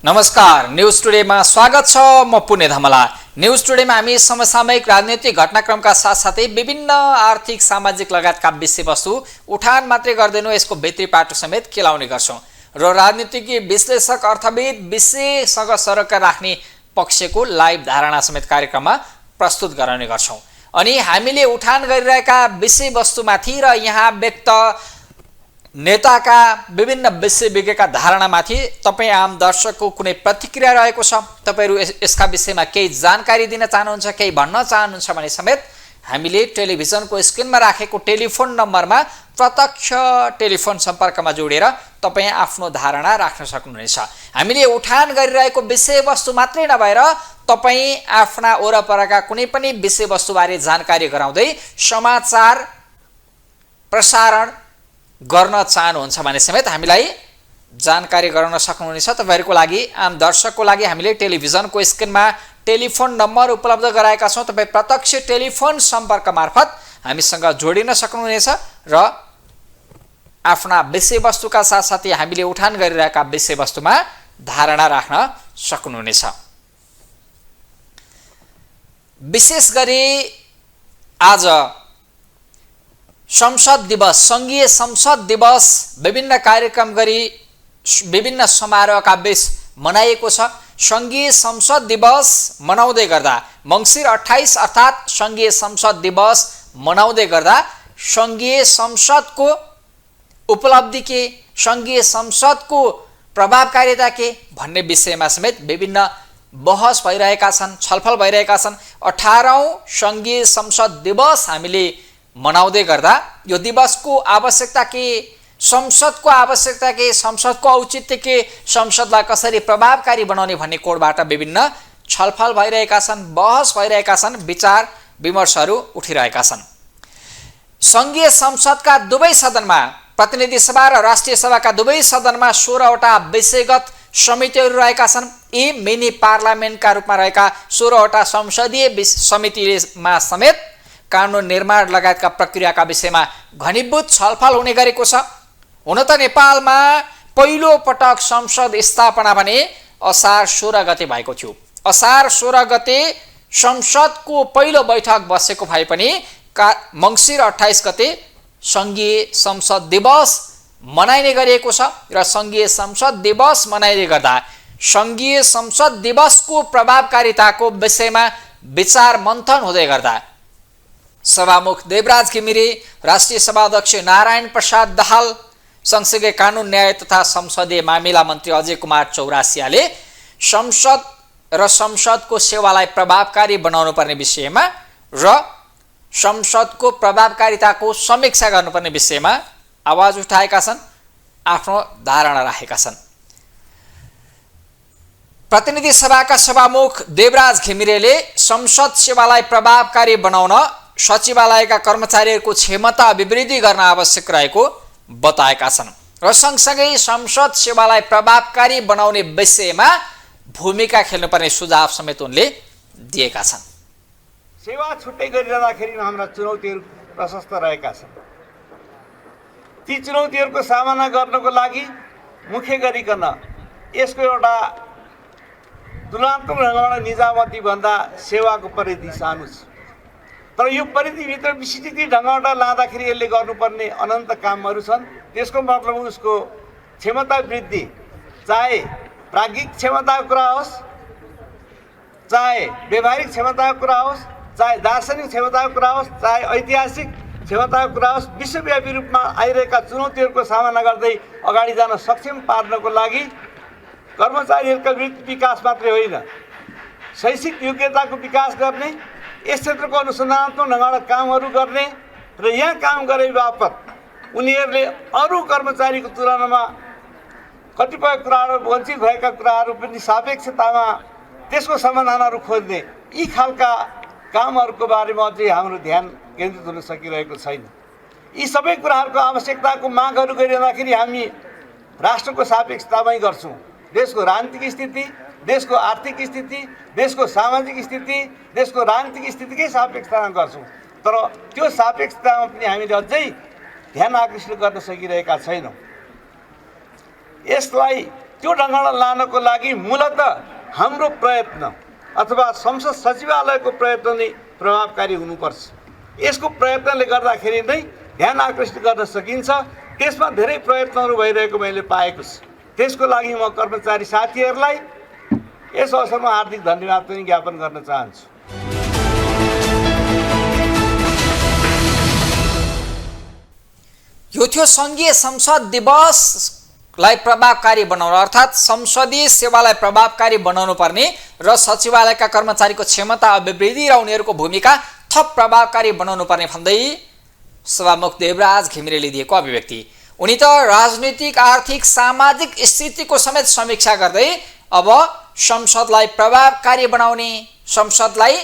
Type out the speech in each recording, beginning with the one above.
नमस्कार, न्यूज टुडेमा स्वागत छ। म पुण्य धमला। न्यूज टुडेमा हामी समसामयिक राजनीतिक घटनाक्रमका साथसाथै विभिन्न आर्थिक सामाजिक लगायतका विषयवस्तु उठान मात्रै गर्दैनौँ, यसको भित्री पाटो समेत केलाउने गर्छौँ र राजनीतिज्ञ विश्लेषक अर्थविद विषयसँग सरकार राख्ने पक्षको लाइभ धारणा समेत कार्यक्रममा प्रस्तुत गराउने गर्छौँ। अनि हामीले उठान गरिरहेका विषयवस्तुमाथि र यहाँ व्यक्त नेताका विभिन्न विषयविज्ञका धारणामाथि तपाईँ आम दर्शकको कुनै प्रतिक्रिया रहेको छ, तपाईहरू यसका विषयमा केही जानकारी दिन चाहनुहुन्छ, केही भन्न चाहनुहुन्छ भने समेत हामीले टेलिभिजनको स्क्रिनमा राखेको टेलिफोन नम्बरमा प्रत्यक्ष टेलिफोन सम्पर्कमा जोडेर तपाईँ आफ्नो धारणा राख्न सक्नुहुनेछ। हामीले उठान गरिरहेको विषयवस्तु मात्रै नभएर तपाईँ आफ्ना वरपरका कुनै पनि विषयवस्तुबारे जानकारी गराउँदै समाचार प्रसारण गर्न चाहनुहुन्छ भने समेत हामीलाई जानकारी गराउन सक्नुहुनेछ। तपाईहरुको लागि, आम दर्शकको लागि हामीले टेलिभिजनको स्क्रिनमा टेलिफोन नम्बर उपलब्ध गराएका छौँ। तपाई प्रत्यक्ष टेलिफोन सम्पर्क मार्फत हामीसँग जोडिन सक्नुहुनेछ र आफ्ना विषयवस्तुका साथसाथै हामीले उठान गरिरहेका विषयवस्तुमा धारणा राख्न सक्नुहुनेछ। विशेष गरी आज संसद दिवस, संघीय संसद दिवस विभिन्न कार्यक्रम गरी विभिन्न समारोहका बीच मनाइएको छ। संघीय संसद दिवस मनाउँदै गर्दा मङ्सिर 28 अर्थात् संघीय संसद दिवस मनाउँदै गर्दा संघीय संसदको उपलब्धि के, संघीय संसदको प्रभावकारिता के भन्ने विषयमा समेत विभिन्न बहस भइरहेका छन्, छलफल भइरहेका छन्। 18औं संघीय संसद दिवस हामीले मनाउँदै गर्दा यो दिवसको आवश्यकता के, संसदको आवश्यकता के, संसदको औचित्य के, संसदलाई कसरी प्रभावकारी बनाउने भन्ने कोणबाट विभिन्न छलफल भइरहेका छन्, बहस भइरहेका छन्, विचार विमर्शहरू उठिरहेका छन्। संघीय संसदका दुवै सदनमा, प्रतिनिधि सभा र राष्ट्रिय सभाका दुवै सदनमा 16वटा विषयगत समितिहरू रहेका छन्। यी मिनी पार्लियामेन्टका रूपमा रहेका 16वटा संसदीय समितिमा समेत कानुन निर्माण लगायतका प्रक्रियाका विषयमा घनीभूत छलफल हुने गरेको छ। हुन त नेपालमा पहिलो पटक संसद स्थापना भने असार 16 गते भएको थियो। असार 16 गते संसदको पहिलो बैठक बसेको भए पनि मङ्सिर 28 गते संघीय संसद दिवस मनाइने गरिएको छ र संघीय संसद दिवस मनाइने गर्दा संघीय संसद दिवसको प्रभावकारिताको विषयमा विचार मन्थन हुँदै गर्दा सभामुख देवराज घिमिरे, राष्ट्रिय सभाध्यक्ष नारायण प्रसाद दाहाल, सँगसँगै कानुन न्याय तथा संसदीय मामिला मन्त्री अजय कुमार चौरासियाले संसद र संसदको सेवालाई प्रभावकारी बनाउनु पर्ने विषयमा र संसदको प्रभावकारिताको समीक्षा गर्नुपर्ने विषयमा आवाज उठाएका छन्, आफ्नो धारणा राखेका छन्। प्रतिनिधि सभाका सभामुख देवराज घिमिरेले संसद सेवालाई प्रभावकारी बनाउन सचिवालयका कर्मचारीहरूको क्षमता अभिवृद्धि गर्न आवश्यक रहेको बताएका छन् र सँगसँगै संसद सेवालाई प्रभावकारी बनाउने विषयमा भूमिका खेल्नुपर्ने सुझाव समेत उनले दिएका छन्। सेवा छुट्टै गरिरहँदाखेरि हाम्रा चुनौतीहरू प्रशस्त रहेका छन्। ती चुनौतीहरूको सामना गर्नको लागि मुख्य गरिकन यसको एउटा तुलनात्मक ढङ्गबाट निजामती भन्दा सेवाको परिधि सानो छ। तर यो परिधिभित्र विस्तृत ढङ्गबाट लाँदाखेरि यसले गर्नुपर्ने अनन्त कामहरू छन्। त्यसको मतलब उसको क्षमता वृद्धि, चाहे प्राज्ञिक क्षमताको कुरा होस्, चाहे व्यवहारिक क्षमताको कुरा होस्, चाहे दार्शनिक क्षमताको कुरा होस्, चाहे ऐतिहासिक क्षमताको कुरा होस्, विश्वव्यापी रूपमा आइरहेका चुनौतीहरूको सामना गर्दै अगाडि जान सक्षम पार्नको लागि कर्मचारीहरूका वृत्ति विकास मात्रै होइन, शैक्षिक योग्यताको विकास गर्ने, यस क्षेत्रको अनुसन्धानात्मक ढङ्गबाट कामहरू गर्ने र यहाँ काम गरे बापत उनीहरूले अरू कर्मचारीको तुलनामा कतिपय कुराहरू वञ्चित भएका कुराहरू पनि सापेक्षतामा त्यसको समाधानहरू खोज्ने, यी खालका कामहरूको बारेमा अझै हाम्रो ध्यान केन्द्रित हुन सकिरहेको छैन। यी सबै कुराहरूको आवश्यकताको मागहरू गरिरहँदाखेरि हामी राष्ट्रको सापेक्षतामै गर्छौँ। देशको राजनीतिक स्थिति, देशको आर्थिक स्थिति, देशको सामाजिक स्थिति, देशको राजनीतिक स्थितिकै सापेक्षतामा गर्छौँ। तर त्यो सापेक्षतामा पनि हामीले अझै ध्यान आकर्षित गर्न सकिरहेका छैनौँ। यसलाई त्यो ढङ्गमा लानको लागि मूलत हाम्रो प्रयत्न अथवा संसद सचिवालयको प्रयत्न नै प्रभावकारी हुनुपर्छ। यसको प्रयत्नले गर्दाखेरि नै ध्यान आकर्षित गर्न सकिन्छ। त्यसमा धेरै प्रयत्नहरू भइरहेको मैले पाएको छु। त्यसको लागि म कर्मचारी साथीहरूलाई यस अवसरमा हार्दिक धन्यवाद पनि ज्ञापन गर्न चाहन्छु। यो थियो सङ्घीय संसद दिवसलाई प्रभावकारी बनाउन अर्थात् संसदीय सेवालाई प्रभावकारी बनाउनु पर्ने र सचिवालयका कर्मचारीको क्षमता अभिवृद्धि र उनीहरूको भूमिका थप प्रभावकारी बनाउनु पर्ने भन्दै सभामुख देवराज घिमिरेले दिएको अभिव्यक्ति। उनी त राजनीतिक आर्थिक सामाजिक स्थितिको समेत समीक्षा गर्दै अब संसदलाई प्रभावकारी बनाउने, संसदलाई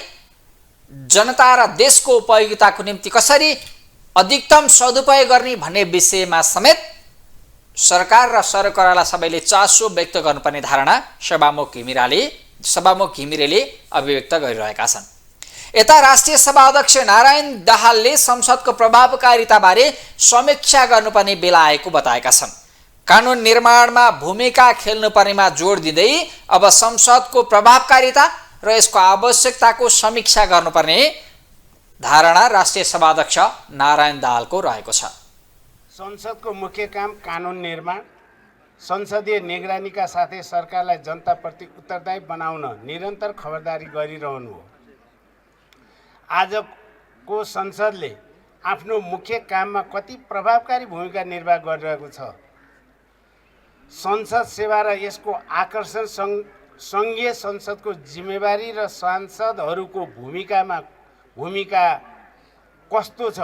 जनता र देशको उपयोगिताको निम्ति कसरी अधिकतम सदुपयोग गर्ने भन्ने विषयमा समेत सरकार र सरकारलाई सबैले चासो व्यक्त गर्नुपर्ने धारणा सभामुख घिमिरेले अभिव्यक्त गरिरहेका छन्। यता राष्ट्रिय सभा अध्यक्ष नारायण दाहालले संसदको प्रभावकारिताबारे समीक्षा गर्नुपर्ने बेला आएको बताएका छन्। कानुन निर्माणमा भूमिका खेल्नुपर्नेमा जोड दिँदै अब संसदको प्रभावकारिता र यसको आवश्यकताको समीक्षा गर्नुपर्ने धारणा राष्ट्रिय सभा अध्यक्ष नारायण दाहालको रहेको छ। संसदको मुख्य काम कानुन निर्माण, संसदीय निगरानीका साथै सरकारलाई जनताप्रति उत्तरदायी बनाउन निरन्तर खबरदारी गरिरहनु हो। आजको संसदले आफ्नो मुख्य काममा कति प्रभावकारी भूमिका निर्वाह गरिरहेको छ। संसद सेवा र यसको आकर्षण सङ्घीय संसदको जिम्मेवारी र सांसदहरूको भूमिका कस्तो छ।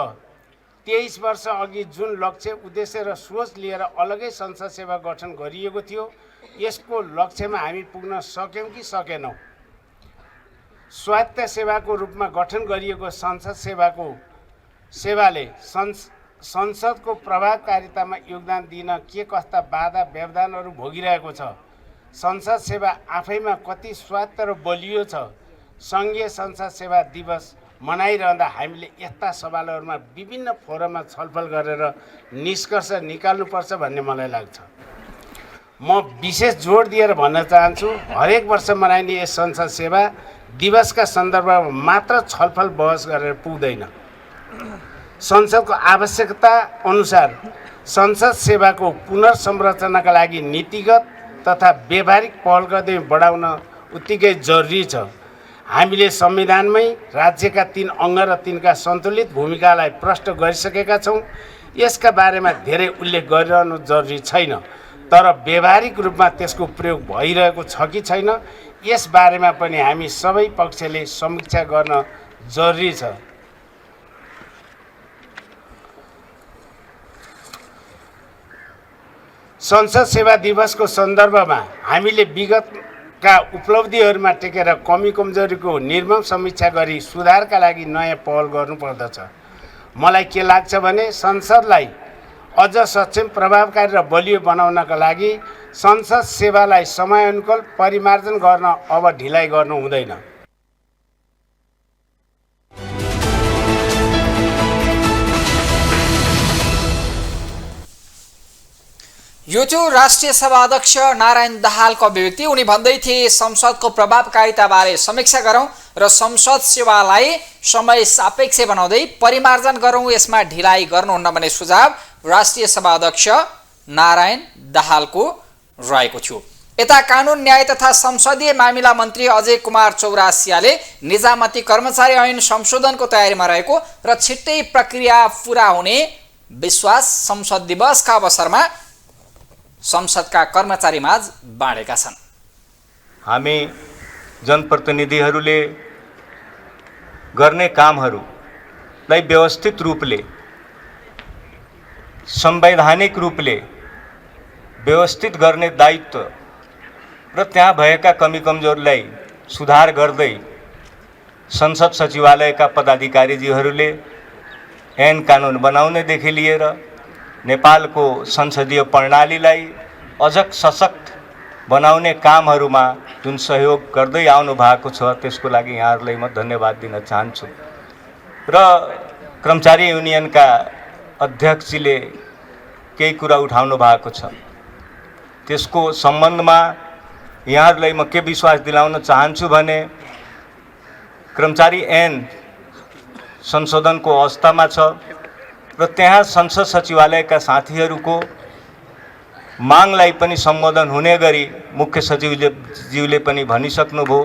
23 वर्ष अघि जुन लक्ष्य, उद्देश्य र सोच लिएर अलगै संसद सेवा गठन गरिएको थियो, यसको लक्ष्यमा हामी पुग्न सक्यौँ कि सकेनौँ? स्वायत्त सेवाको रूपमा गठन गरिएको संसद सेवाले संसदको प्रभावकारितामा योगदान दिन के कस्ता बाधा व्यवधानहरू भोगिरहेको छ? संसद सेवा आफैमा कति स्वायत्त र बलियो छ? सङ्घीय संसद सेवा दिवस मनाइरहँदा हामीले यस्ता सवालहरूमा विभिन्न फोरममा छलफल गरेर निष्कर्ष निकाल्नुपर्छ भन्ने मलाई लाग्छ। म विशेष जोड दिएर भन्न चाहन्छु, हरेक वर्ष मनाइने यस संसद सेवा दिवसका सन्दर्भमा मात्र छलफल बहस गरेर पुग्दैन। संसदको आवश्यकता अनुसार संसद सेवाको पुनर्संरचनाका लागि नीतिगत तथा व्यावहारिक पहल गर्दै बढाउन उत्तिकै जरुरी छ। हामीले संविधानमै राज्यका 3 अङ्ग र तिनका सन्तुलित भूमिकालाई प्रष्ट गरिसकेका छौँ। यसका बारेमा धेरै उल्लेख गरिरहनु जरुरी छैन, तर व्यावहारिक रूपमा त्यसको प्रयोग भइरहेको छ कि छैन, यस बारेमा पनि हामी सबै पक्षले समीक्षा गर्न जरुरी छ। संसद सेवा दिवसको सन्दर्भमा हामीले विगतका उपलब्धिहरूमा टेकेर कमी कमजोरीको निर्मम समीक्षा गरी सुधारका लागि नयाँ पहल गर्नुपर्दछ। मलाई के लाग्छ भने संसदलाई अझ सक्षम, प्रभावकारी र बलियो बनाउनका लागि संसद सेवालाई समयानुकूल परिमार्जन गर्न अब ढिलाइ गर्नु हुँदैन। यो थियो राष्ट्रिय सभा अध्यक्ष नारायण दाहालको अभिव्यक्ति। उनी भन्दै थिए संसदको प्रभावकारिताबारे समीक्षा गरौँ र संसद सेवालाई समय सापेक्ष बनाउँदै परिमार्जन गरौँ, यसमा ढिलाइ गर्नुहुन्न भन्ने सुझाव राष्ट्रिय सभा अध्यक्ष नारायण दाहालको रहेको थियो। यता कानुन न्याय तथा संसदीय मामिला मन्त्री अजय कुमार चौरासियाले निजामती कर्मचारी ऐन संशोधनको तयारीमा रहेको र छिट्टै प्रक्रिया पुरा हुने विश्वास संसद दिवसका अवसरमा संसदका कर्मचारीमाझ बाँडेका छन्। हामी जनप्रतिनिधिहरूले गर्ने कामहरूलाई व्यवस्थित रूपले, संवैधानिक रूपले व्यवस्थित गर्ने दायित्व र त्यहाँ भएका कमी कमजोरलाई सुधार गर्दै संसद सचिवालयका पदाधिकारीजीहरूले ऐन कानुन बनाउनेदेखि लिएर नेपालको संसदीय प्रणालीलाई अझ सशक्त बनाउने कामहरूमा जुन सहयोग गर्दै आउनु भएको छ, त्यसको लागि यहाँहरूलाई म धन्यवाद दिन चाहन्छु। र कर्मचारी युनियनका अध्यक्षले केही कुरा उठाउनु भएको छ। त्यसको सम्बन्धमा यहाँहरूलाई म के विश्वास दिलाउन चाहन्छु भने कर्मचारी ऐन संशोधनको अवस्थामा छ र त्यहाँ संसद सचिवालयका साथीहरूको मागलाई पनि सम्बोधन हुने गरी मुख्य सचिवज्यूले पनि भनिसक्नुभयो,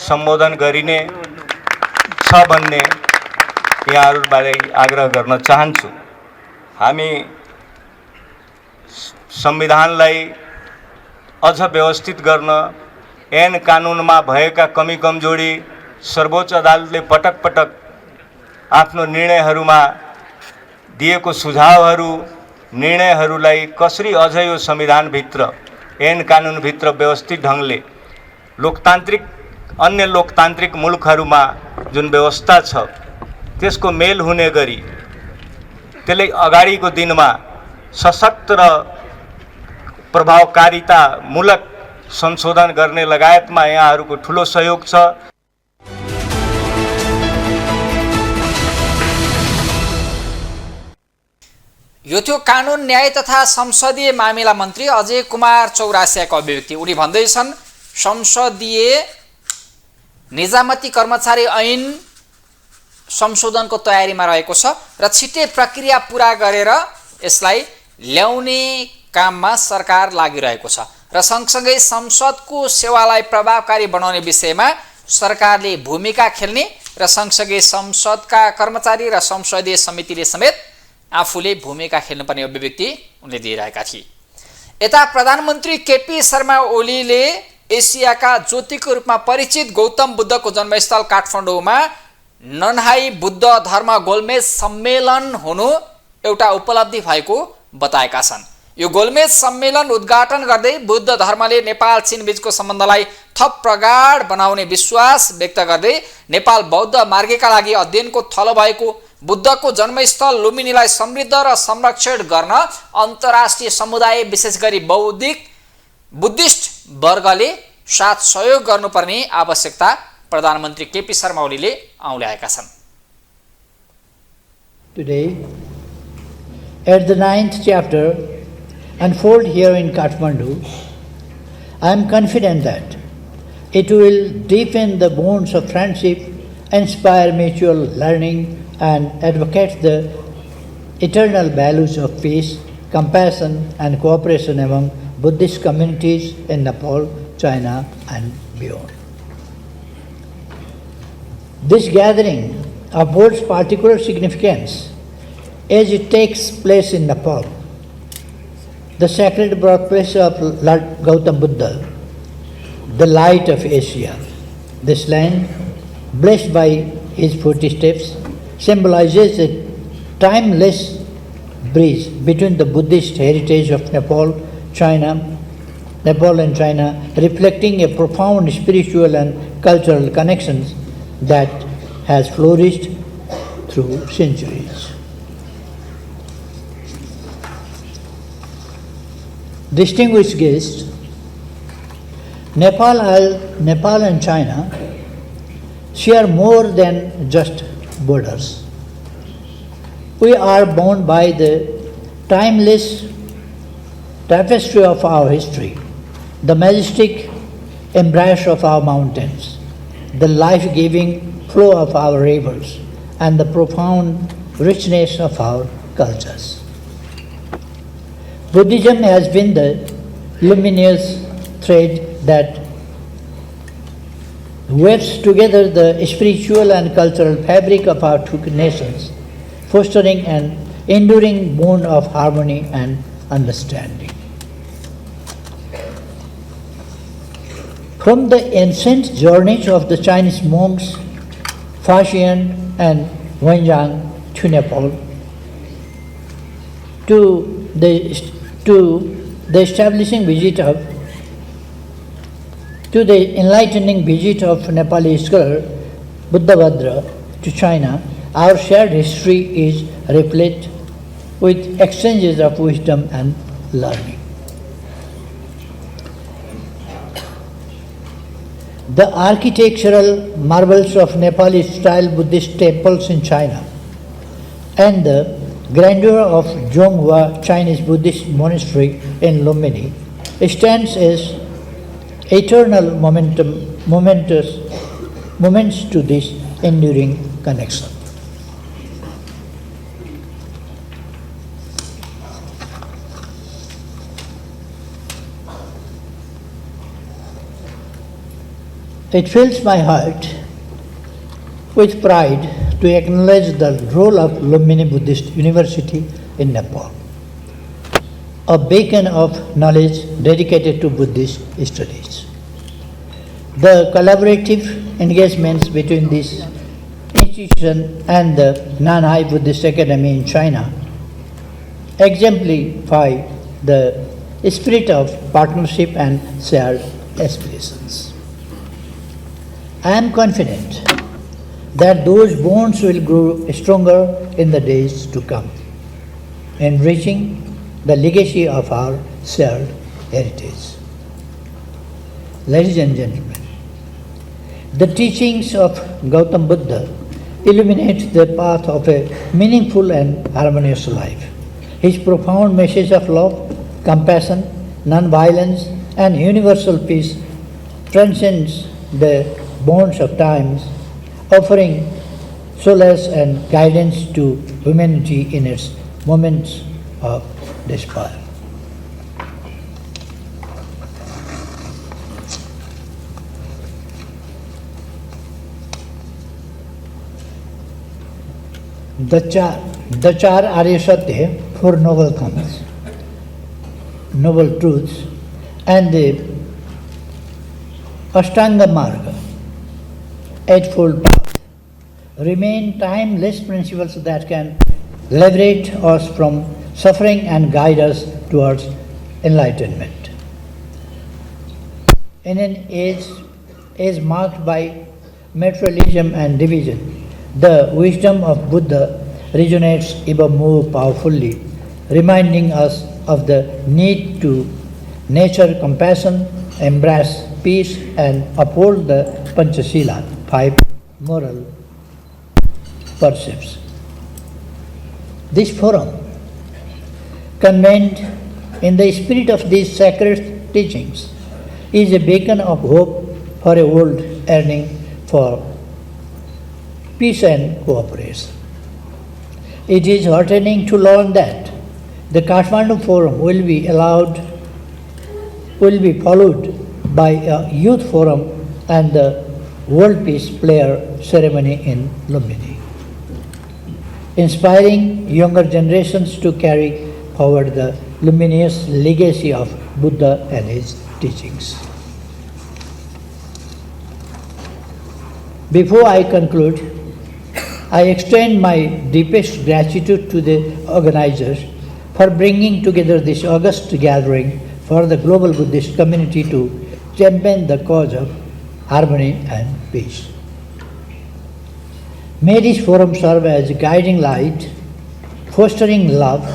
सम्बोधन गरिने छ भन्ने यहाँहरूबाट आग्रह गर्न चाहन्छु। हामी संविधानलाई अझ व्यवस्थित गर्न ऐन कानुनमा भएका कमी कमजोरी सर्वोच्च अदालतले पटक पटक आफ्नो निर्णयहरूमा दिएको सुझावहरू निर्णयहरूलाई कसरी अझ यो संविधानभित्र ऐन कानुनभित्र व्यवस्थित ढङ्गले लोकतान्त्रिक अन्य लोकतान्त्रिक मुलुकहरूमा जुन व्यवस्था छ त्यसको मेल हुने गरी त्यसलाई अगाडिको दिनमा सशक्त र प्रभावकारितामूलक संशोधन गर्ने लगायतमा यहाँहरूको ठुलो सहयोग छ। यो थियो कानुन न्याय तथा संसदीय मामिला मन्त्री अजय कुमार चौरासियाको अभिव्यक्ति। उनी भन्दैछन् संसदीय निजामती कर्मचारी ऐन संशोधनको तयारीमा रहेको छ र छिट्टै प्रक्रिया पूरा गरेर यसलाई ल्याउने काममा सरकार लागिरहेको छ र सँगसँगै संसदको सेवालाई प्रभावकारी बनाउने विषयमा सरकारले भूमिका खेल्ने र सँगसँगै संसदका कर्मचारी र संसदीय समितिले समेत आफूले भूमिका खेल्नुपर्ने अभिव्यक्ति उनले दिइरहेका थिए। यता प्रधानमन्त्री केपी शर्मा ओलीले एसियाका ज्योतिको रूपमा परिचित गौतम बुद्धको जन्मस्थल काठमाडौँमा नन्हाई बुद्ध धर्म गोलमेज सम्मेलन हुनु एउटा उपलब्धि भएको बताएका छन्। यो गोलमेज सम्मेलन उद्घाटन गर्दै बुद्ध धर्मले नेपाल चीन बीचको सम्बन्धलाई थप प्रगाढ बनाउने विश्वास व्यक्त गर्दै नेपाल बौद्ध मार्गका लागि अध्ययनको थलो भएको बुद्धको जन्मस्थल लुम्बिनीलाई समृद्ध र संरक्षण गर्न अन्तर्राष्ट्रिय समुदाय विशेष गरी बुद्धिस्ट वर्गले साथ सहयोग गर्नुपर्ने आवश्यकता प्रधानमन्त्री केपी शर्मा ओलीले औल्याएका छन्। Today, at the 9th chapter unfold here in Kathmandu, I am confident that it will deepen the bonds of friendship, inspire mutual learning, and advocate the eternal values of peace, compassion, and cooperation among Buddhist communities in Nepal, China, and beyond. This gathering affords particular significance as it takes place in Nepal, the sacred birthplace of Lord Gautam Buddha, the light of Asia. This land, blessed by his footsteps, symbolizes a timeless bridge between the Buddhist heritage of Nepal and China, reflecting a profound spiritual and cultural connections that has flourished through centuries. Distinguished guests, Nepal and China share more than just borders. We are bound by the timeless tapestry of our history, the majestic embrace of our mountains, the life-giving flow of our rivers, and the profound richness of our cultures. Buddhism has been the luminous thread that weaves together the spiritual and cultural fabric of our two nations, fostering an enduring bond of harmony and understanding. From the ancient journeys of the Chinese monks, Faxian and Wenjiang to Nepal, to the enlightening visit of Nepali scholar Buddhabhadra to China, our shared history is replete with exchanges of wisdom and learning. The architectural marvels of Nepali-style Buddhist temples in China and the grandeur of Zhonghua Chinese Buddhist monastery in Lumbini stands as eternal moments to this enduring connection. It fills my heart with pride to acknowledge the role of Lumbini Buddhist University in Nepal, a beacon of knowledge dedicated to Buddhist studies. The collaborative engagements between this institution and the Nanhai Buddhist Academy in China exemplify the spirit of partnership and shared aspirations. I am confident that those bonds will grow stronger in the days to come, enriching the legacy of our shared heritage. Ladies and gentlemen, the teachings of Gautam Buddha illuminate the path of a meaningful and harmonious life. His profound message of love, compassion, non-violence, and universal peace transcends the bonds of times, offering solace and guidance to humanity in its moments of despair. The Char Arya Satya, Four Noble Things, Noble Truths, and the Ashtanga Marga, Eightfold Path, remain timeless principles that can liberate us from suffering and guide us towards enlightenment. In an age marked by materialism and division, the wisdom of Buddha resonates even more powerfully, reminding us of the need to nurture compassion, embrace peace, and uphold the Panchasila, 5 moral precepts. This forum, convened in the spirit of these sacred teachings, is a beacon of hope for a world yearning for peace and cooperation. It is heartening to learn that the Kathmandu Forum will be followed by a youth forum and the World Peace Player ceremony in Lumbini, inspiring younger generations to carry forward the luminous legacy of Buddha and his teachings. Before I conclude, I extend my deepest gratitude to the organizers for bringing together this august gathering for the global Buddhist community to champion the cause of harmony and peace. May this forum serve as a guiding light, fostering love,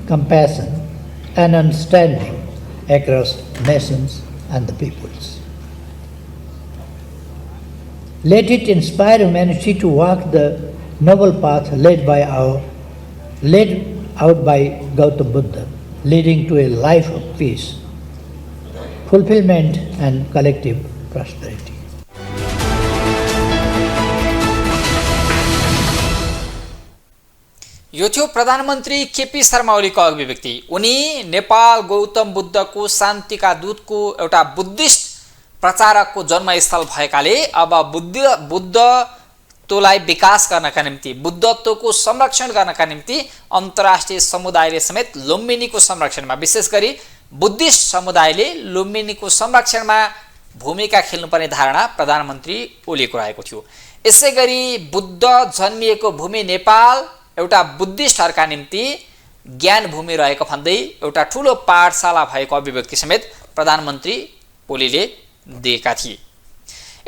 compassion, and understanding across nations and the peoples. Let it inspire humanity to walk the noble path led out by Gautam Buddha, leading to a life of peace, fulfillment, and collective prosperity. यो थियो प्रधानमन्त्री केपी शर्मा ओलीको अभिव्यक्ति। उनी नेपाल गौतम बुद्धको शान्तिका दूतको एउटा Buddhist प्रचारकको जन्मस्थल भएकाले अब बुद्धत्वलाई विकास गर्नका निम्ति, बुद्धत्वको संरक्षण गर्नका निम्ति अन्तर्राष्ट्रिय समुदायले समेत लुम्बिनीको संरक्षणमा, विशेष गरी बुद्धिस्ट समुदायले लुम्बिनीको संरक्षणमा भूमिका खेल्नुपर्ने धारणा प्रधानमन्त्री ओलीको रहेको थियो। यसैगरी बुद्ध जन्मिएको भूमि नेपाल एउटा बुद्धिस्टहरुका निम्ति ज्ञान भूमि रहेको भन्दै एउटा ठूलो पाठशाला भएको अभिव्यक्ति समेत प्रधानमन्त्री ओलीले दिएका थिए।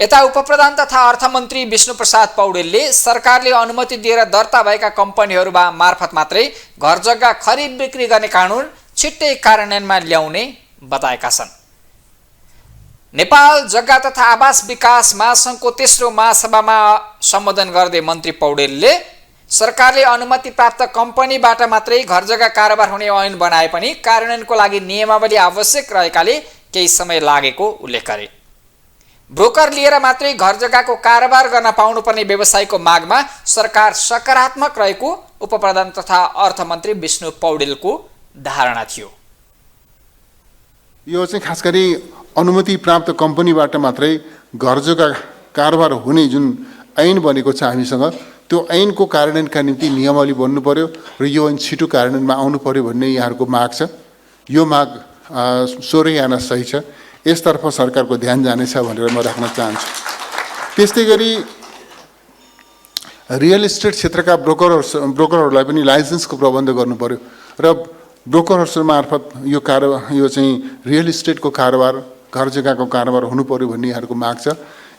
यता उपप्रधान तथा अर्थमन्त्री विष्णुप्रसाद पौडेलले सरकारले अनुमति दिएर दर्ता भएका कम्पनीहरुमा मार्फत मात्रै घरजग्गा खरिद बिक्री गर्ने कानुन छिट्टै कार्यान्वयनमा ल्याउने बताएका छन्। नेपाल जग्गा तथा आवास विकास महासंघको तेस्रो महासभामा सम्बोधन गर्दै मन्त्री पौडेलले सरकारले अनुमति प्राप्त कम्पनीबाट मात्रै घरजग्गा कारोबार हुने ऐन बनाए पनि कार्यान्वयनको लागि नियमावली आवश्यक रहेकाले केही समय लागेको उल्लेख गरे। ब्रोकर लिएर मात्रै घर जग्गाको कारोबार गर्न पाउनुपर्ने व्यवसायको मागमा सरकार सकारात्मक रहेको उपप्रधान तथा अर्थमन्त्री विष्णु पौडेलको धारणा थियो। यो चाहिँ खास गरी अनुमति प्राप्त कम्पनीबाट मात्रै घर जग्गा कारोबार हुने जुन ऐन बनेको छ हामीसँग, त्यो ऐनको कार्यान्वयनका निम्ति नियमावली बन्नु पर्यो र यो ऐन छिटो कार्यान्वयनमा आउनु पर्यो भन्ने यहाँहरूको माग छ। यो माग सोह्रै आना सही छ, यसतर्फ सरकारको ध्यान जानेछ भनेर म राख्न चाहन्छु। त्यस्तै गरी रियल इस्टेट क्षेत्रका ब्रोकरहरूलाई पनि लाइसेन्सको प्रबन्ध गर्नु पर्यो र ब्रोकरहरू मार्फत यो चाहिँ रियल इस्टेटको कारोबार, घर जग्गाको कारोबार हुनु पर्यो भन्ने यहाँहरूको माग छ।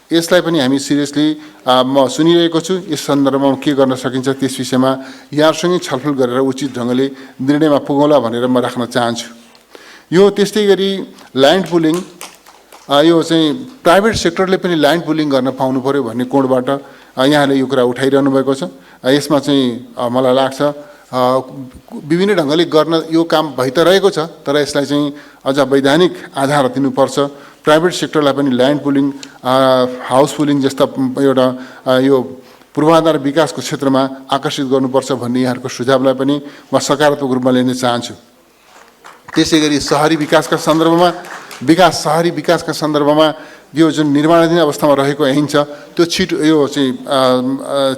यसलाई पनि हामी सिरियसली म सुनिरहेको छु। यस सन्दर्भमा के गर्न सकिन्छ त्यस विषयमा यहाँसँगै छलफल गरेर उचित ढङ्गले निर्णयमा पुगौँला भनेर म राख्न चाहन्छु। यो त्यस्तै गरी ल्यान्ड पुलिङ, यो चाहिँ प्राइभेट सेक्टरले पनि ल्यान्ड पुलिङ गर्न पाउनु पर्यो भन्ने कोणबाट यहाँले यो कुरा उठाइरहनु भएको छ। यसमा चाहिँ मलाई लाग्छ विभिन्न ढङ्गले गर्न यो काम भइ त रहेको छ, तर यसलाई चाहिँ अझ वैधानिक आधार दिनुपर्छ। प्राइभेट सेक्टरलाई पनि ल्यान्ड पुलिङ, हाउस पुलिङ जस्ता एउटा यो पूर्वाधार विकासको क्षेत्रमा आकर्षित गर्नुपर्छ भन्ने यहाँहरूको सुझावलाई पनि म सकारात्मक रूपमा लिन चाहन्छु। त्यसै गरी शहरी विकासका सन्दर्भमा यो जुन निर्माणाधीन अवस्थामा रहेको ऐन छ त्यो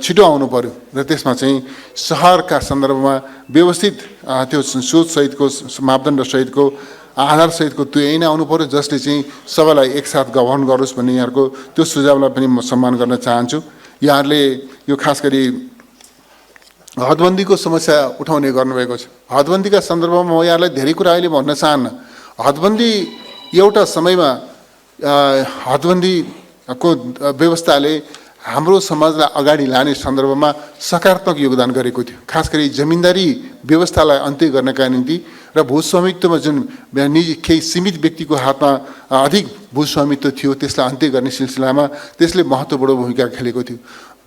छिटो आउनु पर्यो र त्यसमा चाहिँ सहरका सन्दर्भमा व्यवस्थित त्यो सोचसहितको, मापदण्डसहितको, आधारसहितको त्यो ऐन आउनु पर्यो जसले चाहिँ सबैलाई एकसाथ गभर्न गरोस् भन्ने यहाँहरूको त्यो सुझावलाई पनि म सम्मान गर्न चाहन्छु। यहाँहरूले यो खास गरी हदबन्दीको समस्या उठाउने गर्नुभएको छ। हदबन्दीका सन्दर्भमा म यहाँलाई धेरै कुरा अहिले भन्न चाहन्न। हदबन्दी एउटा समयमा हदबन्दीको व्यवस्थाले हाम्रो समाजलाई अगाडि लाने सन्दर्भमा सकारात्मक योगदान गरेको थियो। खास गरी जमिनदारी व्यवस्थालाई अन्त्य गर्नका निम्ति र भूस्वामित्वमा जुन निजी केही सीमित व्यक्तिको हातमा अधिक भूस्वामित्व थियो त्यसलाई अन्त्य गर्ने सिलसिलामा त्यसले महत्त्वपूर्ण भूमिका खेलेको थियो।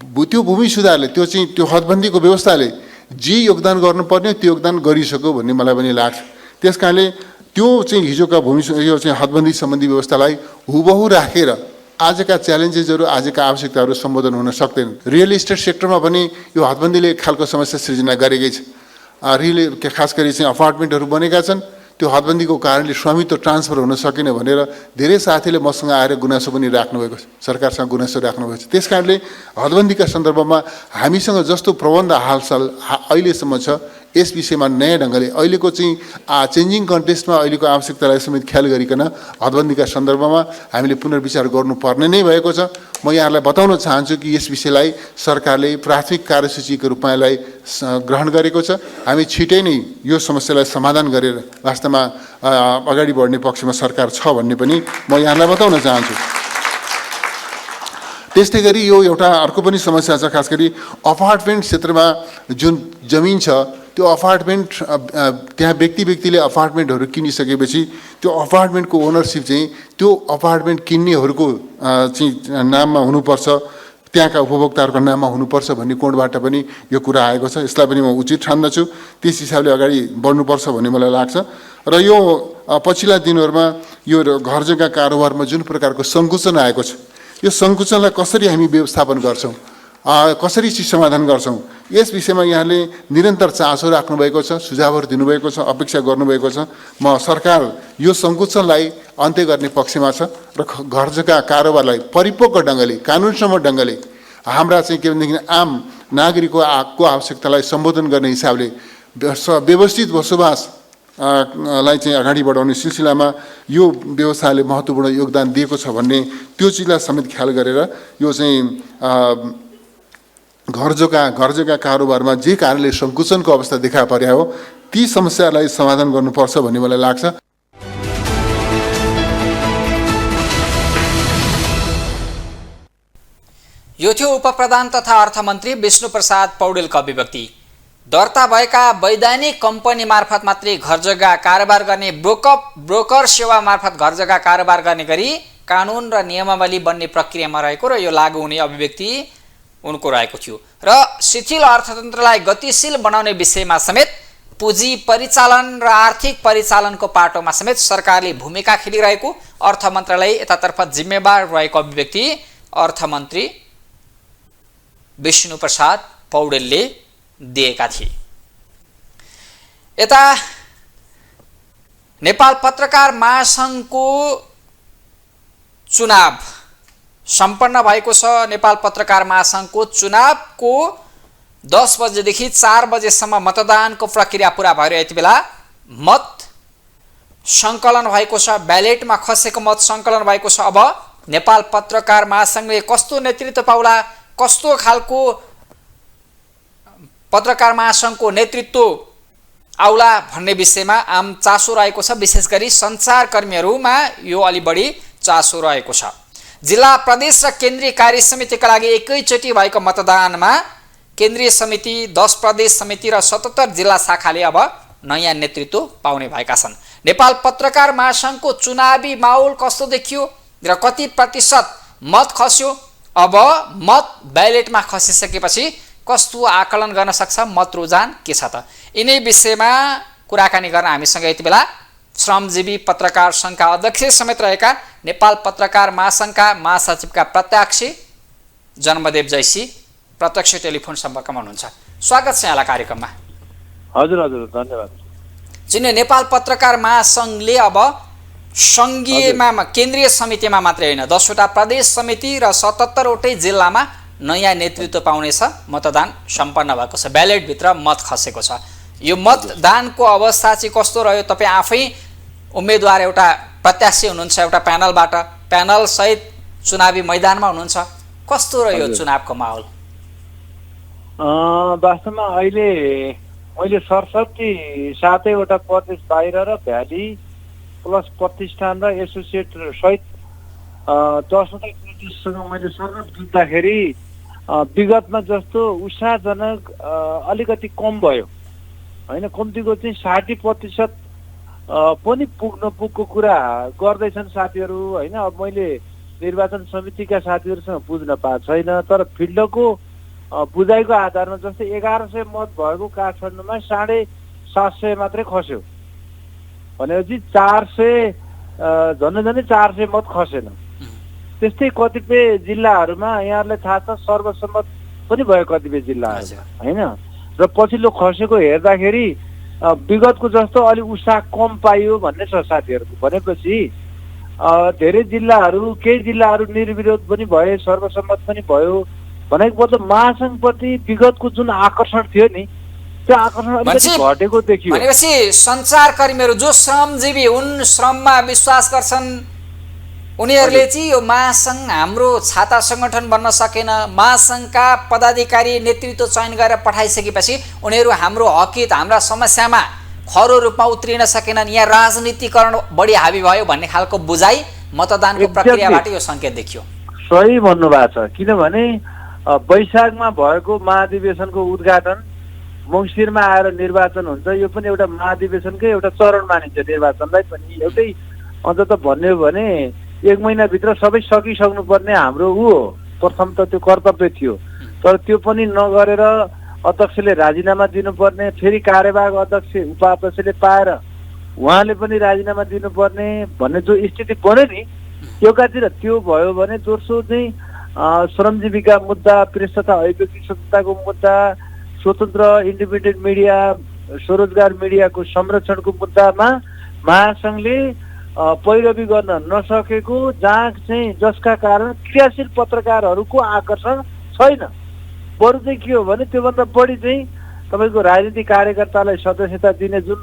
त्यो भूमि सुधारले, त्यो हदबन्दीको व्यवस्थाले जे योगदान गर्नुपर्ने त्यो योगदान गरिसक्यो भन्ने मलाई पनि लाग्छ। त्यस कारणले त्यो चाहिँ हिजोका यो चाहिँ हदबन्दी सम्बन्धी व्यवस्थालाई हुबहु राखेर आजका च्यालेन्जेसहरू, आजका आवश्यकताहरू सम्बोधन हुन सक्दैनन्। रियल इस्टेट सेक्टरमा पनि यो हदबन्दीले एक खालको समस्या सृजना गरेकै छ। खास गरी चाहिँ अपार्टमेन्टहरू बनेका छन्, त्यो हदबन्दीको कारणले स्वामित्व ट्रान्सफर हुन सकेन भनेर धेरै साथीले मसँग आएर गुनासो पनि राख्नुभएको छ, सरकारसँग गुनासो राख्नुभएको छ। त्यस कारणले हदबन्दीका सन्दर्भमा हामीसँग जस्तो प्रबन्ध हालसाल अहिलेसम्म छ यस विषयमा नयाँ ढङ्गले अहिलेको चाहिँ चेन्जिङ कन्टेक्स्टमा अहिलेको आवश्यकतालाई समेत ख्याल गरिकन हदबन्दीका सन्दर्भमा हामीले पुनर्विचार गर्नुपर्ने नै भएको छ। म यहाँहरूलाई बताउन चाहन्छु कि यस विषयलाई सरकारले प्राथमिक कार्यसूचीको रूपमा यसलाई ग्रहण गरेको छ। हामी छिटै नै यो समस्यालाई समाधान गरेर वास्तवमा अगाडि बढ्ने पक्षमा सरकार छ भन्ने पनि म यहाँलाई बताउन चाहन्छु। त्यस्तै गरी यो एउटा अर्को पनि समस्या छ। खास गरी अपार्टमेन्ट क्षेत्रमा जुन जमिन छ त्यो अपार्टमेन्ट त्यहाँ व्यक्तिले अपार्टमेन्टहरू किनिसकेपछि त्यो अपार्टमेन्टको ओनरसिप चाहिँ त्यो अपार्टमेन्ट किन्नेहरूको चाहिँ नाममा हुनुपर्छ, त्यहाँका उपभोक्ताहरूको नाममा हुनुपर्छ भन्ने कोणबाट पनि यो कुरा आएको छ। यसलाई पनि म उचित ठान्दछु। त्यस हिसाबले अगाडि बढ्नुपर्छ भन्ने मलाई लाग्छ। र यो पछिल्ला दिनहरूमा यो घर जग्गा कारोबारमा जुन प्रकारको सङ्कुचन आएको छ, यो सङ्कुचनलाई कसरी हामी व्यवस्थापन गर्छौँ, कसरी समाधान गर्छौँ, यस विषयमा यहाँले निरन्तर चासो राख्नुभएको छ, सुझावहरू दिनुभएको छ, अपेक्षा गर्नुभएको छ। म सरकार यो सङ्कुचनलाई अन्त्य गर्ने पक्षमा छ र घर जग्गा कारोबारलाई परिपक्व ढङ्गले, कानुनसम्म ढङ्गले हाम्रा चाहिँ के भनेदेखि आम नागरिकको आवश्यकतालाई सम्बोधन गर्ने हिसाबले व्यवस्थित बसोबास लाई चाहिँ अगाडि बढाउने सिलसिलामा यो व्यवसायले महत्त्वपूर्ण योगदान दिएको छ भन्ने त्यो चिजलाई समेत ख्याल गरेर यो चाहिँ घर जग्गा कारोबारमा जे कारणले सङ्कुचनको अवस्था देखा परे हो ती समस्यालाई समाधान गर्नुपर्छ भन्ने मलाई लाग्छ। यो थियो उपप्रधान तथा अर्थमन्त्री विष्णुप्रसाद पौडेलको अभिव्यक्ति। दर्ता भएका वैधानिक कम्पनी मार्फत मात्रै घर जग्गा कारोबार गर्ने ब्रोकर सेवा मार्फत घर जग्गा कारोबार गर्ने गरी कानुन र नियमावली बन्ने प्रक्रियामा रहेको र यो लागू हुने अभिव्यक्ति उनको रहेको थियो र शिथिल अर्थतन्त्रलाई गतिशील बनाउने विषयमा समेत पुँजी परिचालन र आर्थिक परिचालनको पाटोमा समेत सरकारले भूमिका खेलिरहेको अर्थ मन्त्रालय यतातर्फ जिम्मेवार रहेको अभिव्यक्ति अर्थमन्त्री विष्णुप्रसाद पौडेलले दिएका थिए। यता नेपाल पत्रकार महासङ्घको चुनाव सम्पन्न भएको छ। नेपाल पत्रकार महासङ्घको चुनावको 10 बजेदेखि 4 बजेसम्म मतदानको प्रक्रिया पुरा भएर यति बेला मत सङ्कलन भएको छ। ब्यालेटमा खसेको मत सङ्कलन भएको छ। अब नेपाल पत्रकार महासङ्घले कस्तो नेतृत्व पाउला, कस्तो खालको पत्रकार महासङ्घको नेतृत्व आउला भन्ने विषयमा आम चासो रहेको छ। विशेष गरी सञ्चारकर्मीहरूमा यो अलि बढी चासो रहेको छ। जिल्ला प्रदेश र केन्द्रीय कार्य समितिका लागि एकैचोटि भएको मतदानमा केन्द्रीय समिति, 10 प्रदेश समिति र 77 जिल्ला शाखाले अब नयाँ नेतृत्व पाउने भएका छन्। नेपाल पत्रकार महासङ्घको चुनावी माहौल कस्तो देखियो र कति प्रतिशत मत खस्यो, अब मत ब्यालेटमा खसिसकेपछि कस्तो आकलन गर्न सक्छ, मत रुझान के छ त, यिनै विषयमा कुराकानी गर्न हामीसँग यति बेला श्रमजीवी पत्रकार सङ्घका अध्यक्ष समेत रहेका नेपाल पत्रकार महासङ्घका महासचिवका प्रत्याशी जन्मदेव जैसी प्रत्यक्ष टेलिफोन सम्पर्कमा हुनुहुन्छ। स्वागत छ यहाँलाई कार्यक्रममा। हजुर हजुर, धन्यवाद। चिन्ने नेपाल पत्रकार महासङ्घले अब सङ्घीयमा केन्द्रीय समितिमा मात्रै होइन 10 वटा प्रदेश समिति र 77 वटै जिल्लामा नयाँ नेतृत्व पाउनेछ। मतदान सम्पन्न भएको छ, ब्यालेटभित्र मत खसेको छ। यो मतदानको अवस्था चाहिँ कस्तो रह्यो? तपाईँ आफै उम्मेदवार, एउटा प्रत्याशी हुनुहुन्छ, एउटा प्यानलबाट, प्यानल सहित चुनावी मैदानमा हुनुहुन्छ, कस्तो रह्यो चुनावको माहौल? वास्तवमा अहिले मैले सरस्वती 7वटा प्रदेश बाहिर र भ्याली प्लस प्रतिष्ठान र एसोसिएट सहित 10वटा प्रदेशसँग मैले सरकार जुत्दाखेरि विगतमा जस्तो उत्साहजनक अलिकति कम भयो होइन। कम्तीको चाहिँ 60% पनि पुग्नुको कुरा गर्दैछन् साथीहरू होइन। अब मैले निर्वाचन समितिका साथीहरूसँग बुझ्न पाएको छैन, तर फिल्डको बुझाइको आधारमा जस्तै 1100 मत भएको काठमाडौँमा 750 मात्रै खस्यो भनेपछि 400 झन्डै 400 मत खसेन। त्यस्तै कतिपय जिल्लाहरूमा यहाँहरूलाई थाहा छ सर्वसम्मत पनि भयो कतिपय जिल्लाहरू होइन। र पछिल्लो खसेको हेर्दाखेरि विगतको जस्तो अलिक उत्साह कम पाइयो भन्ने छ साथीहरूको। भनेपछि धेरै जिल्लाहरू, केही जिल्लाहरू निर्विरोध पनि भए, सर्वसम्मत पनि भयो भनेको मतलब महासङ्घप्रति विगतको जुन आकर्षण थियो नि त्यो आकर्षण अलिकति घटेको देखियो। भनेपछि सञ्चारकर्मीहरू जो श्रमजीवी हुन्, श्रममा विश्वास गर्छन्, उनीहरूले चाहिँ यो महासङ्घ हाम्रो छाता सङ्गठन बन्न सकेन, महासङ्घका पदाधिकारी नेतृत्व चयन गरेर पठाइसकेपछि उनीहरू हाम्रो हकित, हाम्रा समस्यामा खरो रूपमा उत्रिन सकेनन्, यहाँ राजनीतिकरण बढी हावी भयो भन्ने खालको बुझाइ मतदानको प्रक्रियाबाट यो सङ्केत देखियो। सही भन्नुभएको छ। किनभने वैशाखमा भएको महाधिवेशनको उद्घाटन, मङ्सिरमा आएर निर्वाचन हुन्छ, यो पनि एउटा महाधिवेशनकै एउटा चरण मानिन्छ निर्वाचनलाई पनि। एउटै अझ त भन्ने हो भने 1 महिनाभित्र सबै सकिसक्नुपर्ने हाम्रो हो, प्रथम त त्यो कर्तव्य थियो। तर त्यो पनि नगरेर अध्यक्षले राजीनामा दिनुपर्ने, फेरि कार्यवाहक अध्यक्ष उपाध्यक्षले पाएर उहाँले पनि राजीनामा दिनुपर्ने भन्ने जो स्थिति बन्यो नि, एउटातिर त्यो भयो भने दोस्रो चाहिँ श्रमजीवीका मुद्दा, प्रेस तथा अभिव्यक्ति स्वतन्त्रताको मुद्दा, स्वतन्त्र इन्डिपेन्डेन्ट मिडिया, स्वरोजगार मिडियाको संरक्षणको मुद्दामा महासङ्घले पैरवी गर्न नसकेको, जहाँ चाहिँ जसका कारण क्रियाशील पत्रकारहरूको आकर्षण छैन। बरु चाहिँ के हो भने त्योभन्दा बढी चाहिँ तपाईँको राजनीतिक कार्यकर्तालाई सदस्यता दिने जुन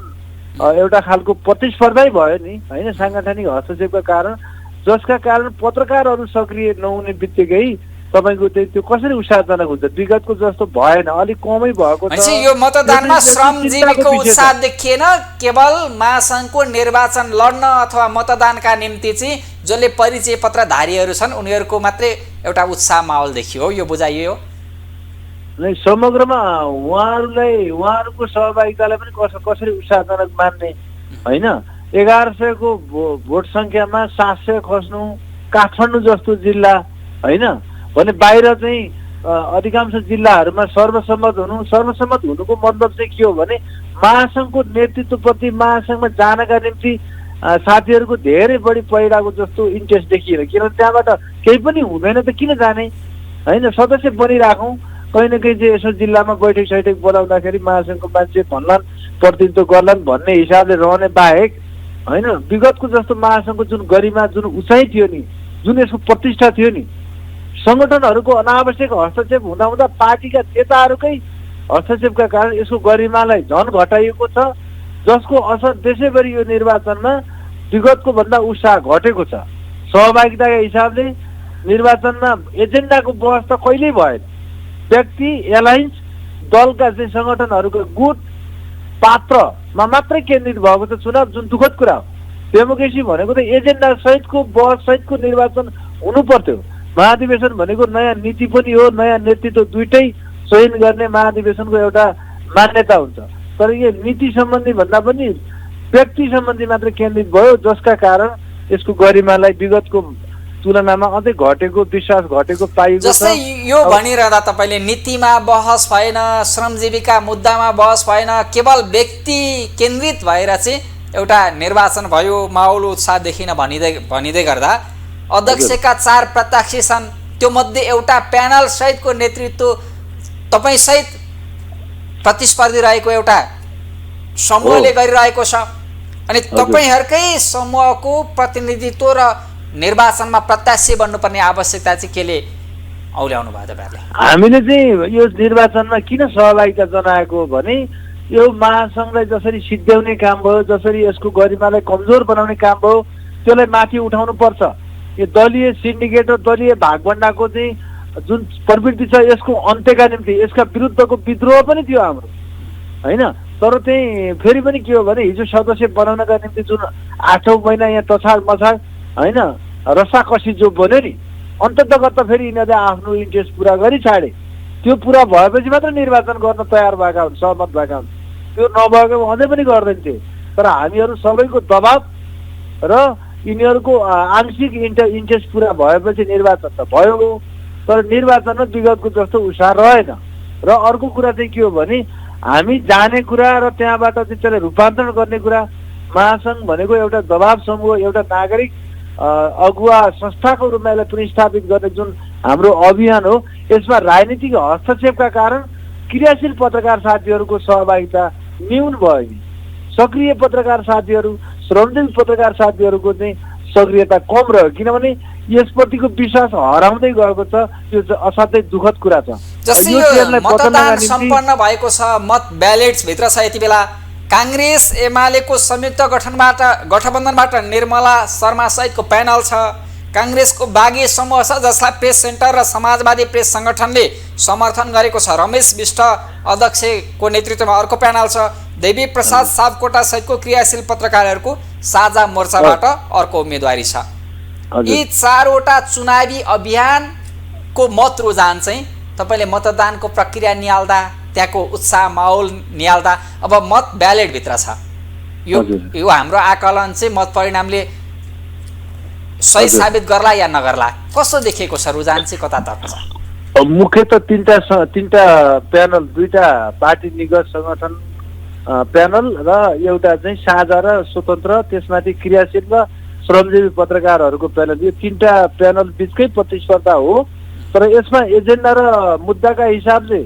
एउटा खालको प्रतिस्पर्धै भयो नि होइन साङ्गठनिक हस्तक्षेपका कारण, जसका कारण पत्रकारहरू सक्रिय नहुने बित्तिकै तपाईँको त्यो कसरी उत्साहजनक हुन्छ? विगतको जस्तो भएन, अलिक कमै भएको छ। यो मतदानमा श्रमजीवीको उत्साह देखिएन, केवल महासङ्घको निर्वाचन लड्न अथवा मतदानका निम्ति चाहिँ जसले परिचय पत्रधारीहरू छन् उनीहरूको मात्रै एउटा उत्साह माहौल देखियो, यो बुझाइयो नै। समग्रमा उहाँहरूको सहभागितालाई पनि कसरी उत्साहजनक मान्ने होइन। 1100 को भोट सङ्ख्यामा 700 खस्नु, काठमाडौँ जस्तो जिल्ला होइन भने बाहिर चाहिँ अधिकांश जिल्लाहरूमा सर्वसम्मत हुनुको मतलब चाहिँ के हो भने महासङ्घको नेतृत्वप्रति महासङ्घमा जानका निम्ति साथीहरूको धेरै बढी पहिलाको जस्तो इन्ट्रेस्ट देखिएन। किनभने त्यहाँबाट केही पनि हुँदैन त किन जाने, होइन? सदस्य बनिराखौँ, कहीँ न कहीँ चाहिँ यसो जिल्लामा बैठक सैठक बोलाउँदाखेरि महासङ्घको मान्छे भन्लान्, प्रतिनिधित्व गर्लान् भन्ने हिसाबले रहने बाहेक, होइन, विगतको जस्तो महासङ्घको जुन गरिमा, जुन उचाइ थियो नि, जुन यसको प्रतिष्ठा थियो नि, सङ्गठनहरूको अनावश्यक हस्तक्षेप हुँदा हुँदा पार्टीका नेताहरूकै हस्तक्षेपका कारण यसको गरिमालाई झन घटाइएको छ, जसको असर देशैभरि यो निर्वाचनमा विगतको भन्दा उत्साह घटेको छ। सहभागिताका हिसाबले निर्वाचनमा एजेन्डाको बहस त कहिल्यै भएन। व्यक्ति, एलायन्स, दलका चाहिँ सङ्गठनहरूको गुट पात्रमा मात्रै केन्द्रित भएको छ चुनाव, जुन दुःखद कुरा हो। डेमोक्रेसी भनेको त एजेन्डा सहितको बहस सहितको निर्वाचन हुनु पर्थ्यो। महाधिवेशन भनेको नयाँ नीति पनि हो, नयाँ नेतृत्व दुइटै चयन गर्ने महाधिवेशनको एउटा मान्यता हुन्छ। तर यो नीति सम्बन्धी भन्दा पनि व्यक्ति सम्बन्धी मात्र केन्द्रित भयो, जसका कारण यसको गरिमालाई विगतको तुलनामा अझै घटेको, विश्वास घटेको पाइएको छ। जस्तै यो भनिरहँदा तपाईँले नीतिमा बहस भएन, श्रमजीवीका मुद्दामा बहस भएन, केवल व्यक्ति केन्द्रित भएर चाहिँ एउटा निर्वाचन भयो, माहौल उत्साह देखिन भनिँदै गर्दा अध्यक्षका 4 प्रत्याशी छन्, त्यो मध्ये एउटा प्यानल सहितको नेतृत्व तपाईँ सहित प्रतिस्पर्धी रहेको एउटा समूहले गरिरहेको छ, अनि तपाईँहरूकै समूहको प्रतिनिधित्व र निर्वाचनमा प्रत्याशी बन्नुपर्ने आवश्यकता चाहिँ केले औल्याउनु भयो तपाईँहरूले? हामीले चाहिँ यो निर्वाचनमा किन सहभागिता जनाएको भने यो महासङ्घलाई जसरी सिद्ध्याउने काम भयो, जसरी यसको गरिमालाई कमजोर बनाउने काम भयो, त्यसलाई माथि उठाउनु पर्छ। यो दलीय सिन्डिकेट र दलीय भागभण्डाको चाहिँ जुन प्रवृत्ति छ, यसको अन्त्यका निम्ति यसका विरुद्धको विद्रोह पनि थियो हाम्रो, होइन? तर चाहिँ फेरि पनि के हो भने हिजो सदस्य बनाउनका निम्ति जुन 8औं महिना यहाँ तछाड मछाड, होइन, रसाकसी जो बन्यो नि, अन्ततगत फेरि यिनीहरूले आफ्नो इन्ट्रेस्ट पुरा गरी छाडे। त्यो पुरा भएपछि मात्र निर्वाचन गर्न तयार भएका हुन्, सहमत भएका हुन्। त्यो नभएको अझै पनि गर्दैन थिए। तर हामीहरू सबैको दबाब र यिनीहरूको आंशिक इन्ट्रेस्ट पुरा भएपछि निर्वाचन त भयो, तर निर्वाचनमा विगतको जस्तो उत्साह रहेन। र अर्को कुरा चाहिँ के हो भने हामी जाने कुरा र त्यहाँबाट चाहिँ त्यसलाई रूपान्तरण गर्ने कुरा, महासङ्घ भनेको एउटा दबाब समूह, एउटा नागरिक अगुवा संस्थाको रूपमा यसलाई पुनर्स्थापित गर्ने जुन हाम्रो अभियान हो, यसमा राजनीतिक हस्तक्षेपका कारण क्रियाशील पत्रकार साथीहरूको सहभागिता न्यून भयो। सक्रिय पत्रकार साथीहरू, श्रमजीवी पत्रकार साथीहरूको चाहिँ सक्रियता कम रह्यो, किनभने यसप्रतिको विश्वास हराउँदै गएको छ। त्यो असाध्यै दुःखद कुरा छ। जस्तै यो मतदान सम्पन्न भएको छ, मत ब्यालेट्स भित्र छ, यति बेला काङ्ग्रेस एमालेको संयुक्त गठबन्धनबाट निर्मला शर्मा सहितको प्यानल छ, काङ्ग्रेसको बागी समूह छ जसलाई प्रेस सेन्टर र समाजवादी प्रेस सङ्गठनले समर्थन गरेको छ, रमेश विष्ट अध्यक्षको नेतृत्वमा अर्को प्यानल छ, देवी प्रसाद सापकोटा सहितको क्रियाशील पत्रकारहरूको साझा मोर्चाबाट अर्को उम्मेदवारी छ। यी 4वटा चुनावी अभियानको मत रुझान चाहिँ तपाईँले मतदानको प्रक्रिया निहाल्दा, त्यहाँको उत्साह माहौल निहाल्दा, अब मत ब्यालेटभित्र छ, यो हाम्रो आकलन चाहिँ मत परिणामले सही साबित गर्ला या नगर्ला, कस्तो देखिएको छ? रुझान चाहिँ कतातर्फ छ? मुख्यतः तीनटा प्यानल, 2टा पार्टी निगत सङ्गठन प्यानल र एउटा चाहिँ साझा र स्वतन्त्र, त्यसमाथि क्रियाशील र श्रमजीवी पत्रकारहरूको प्यानल, यो 3टा प्यानल बिचकै प्रतिस्पर्धा हो। तर यसमा एजेन्डा र मुद्दाका हिसाबले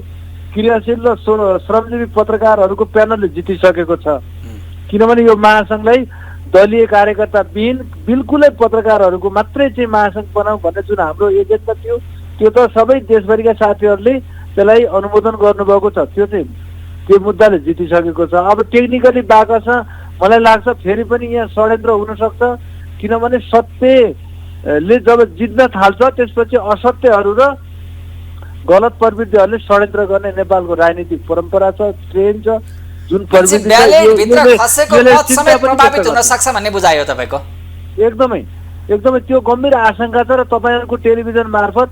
क्रियाशील र श्रमजीवी पत्रकारहरूको प्यानलले जितिसकेको छ। किनभने यो महासङ्घलाई दलीय कार्यकर्ता बिल्कुलै पत्रकारहरूको मात्रै चाहिँ महासङ्घ बनाऊ भन्ने जुन हाम्रो एजेन्डा थियो, त्यो त सबै देशभरिका साथीहरूले त्यसलाई अनुमोदन गर्नुभएको छ। त्यो मुद्दाले जितिसकेको छ। अब टेक्निकली बाकस मलाई लाग्छ फेरि पनि यहाँ षड्यन्त्र हुनसक्छ, किनभने सत्यले जब जित्न थाल्छ त्यसपछि असत्यहरू र गलत प्रवृत्तिहरूले षड्यन्त्र गर्ने नेपालको राजनीतिक परम्परा छ, ट्रेन्ड छ। जुन प्रवृत्ति प्रभावित हुन सक्छ भन्ने बुझायो तपाईँको? एकदमै त्यो गम्भीर आशंका छ। र तपाईँहरूको टेलिभिजन मार्फत